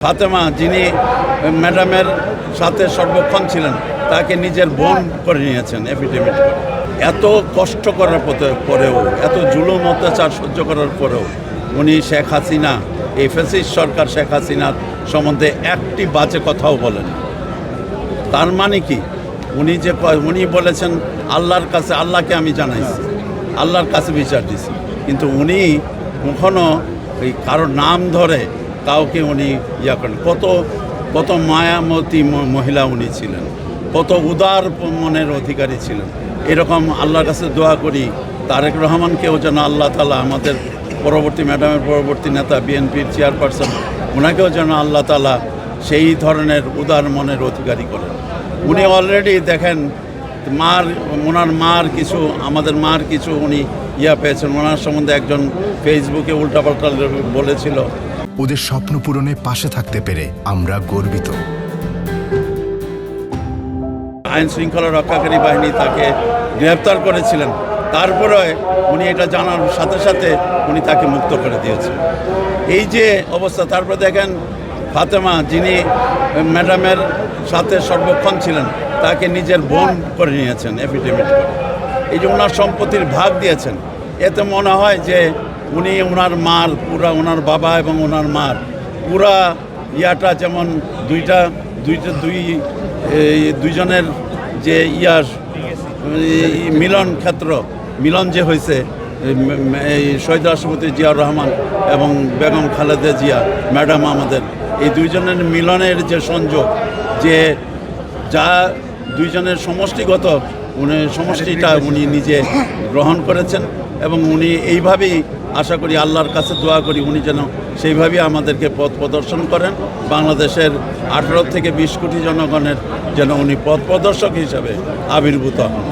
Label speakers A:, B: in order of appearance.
A: ফাতেমা যিনি ম্যাডামের সাথে সর্বক্ষণ ছিলেন তাকে নিজের বোন করে নিয়েছেন এফিডেভিট করে। এত কষ্ট করার পরেও, এত জুলুম অত্যাচার সহ্য করার পরেও উনি শেখ হাসিনা, এই ফ্যাসিস্ট সরকার শেখ হাসিনার সম্বন্ধে একটি বাজে কথাও বলেন। তার মানে কি, উনি বলেছেন আল্লাহর কাছে, আল্লাহকে আমি জানাইছি, আল্লাহর কাছে বিচার দিছি, কিন্তু উনি কখনো এই কারোর নাম ধরে কাউকে উনি করেন। কত মায়ামতী মহিলা উনি ছিলেন, কত উদার মনের অধিকারী ছিলেন। এরকম আল্লাহর কাছে দোয়া করি তারেক রহমানকেও যেন আল্লাহ তাআলা, আমাদের পরবর্তী ম্যাডামের পরবর্তী নেতা বিএনপির চেয়ারপারসন, ওনাকেও যেন আল্লাহ তাআলা সেই ধরনের উদার মনের অধিকারী করেন। উনি অলরেডি দেখেন ওনার মার কিছু, আমাদের মার কিছু উনি পেয়েছেন। ওনার সম্বন্ধে একজন ফেসবুকে উল্টাপাল্টা বলেছিল।
B: ওদের স্বপ্ন পূরণে পাশে থাকতে পেরে আমরা গর্বিত।
A: আইন শৃঙ্খলা রক্ষাকারী বাহিনী তাকে গ্রেফতার করেছিলেন, তারপরে উনি এটা জানার সাথে সাথে উনি তাকে মুক্ত করে দিয়েছেন। এই যে অবস্থা, তারপরে দেখেন ফাতেমা যিনি ম্যাডামের সাথে সর্বক্ষণ ছিলেন তাকে নিজের বোন করে নিয়েছেন এফিডেভিট করে। এই যে ওনার সম্পত্তির ভাগ দিয়েছেন, এতে মনে হয় যে উনি ওনার মার পুরা, ওনার বাবা এবং ওনার মার পুরা যেমন দুইজনের যে মিলন যে হয়েছে, এই শহীদ রাষ্ট্রপতি জিয়াউর রহমান এবং বেগম খালেদা জিয়া ম্যাডাম, আমাদের এই দুইজনের মিলনের যে সংযোগ, যে যা দুইজনের সমষ্টিগত সমষ্টিটা উনি নিজে গ্রহণ করেছেন। এবং উনি এইভাবেই, আশা করি আল্লাহর কাছে দোয়া করি, উনি যেন সেইভাবেই আমাদেরকে পথ প্রদর্শন করেন। বাংলাদেশের 18 থেকে 20 কোটি জনগণের যেন উনি পথ প্রদর্শক হিসাবে আবির্ভূত হন।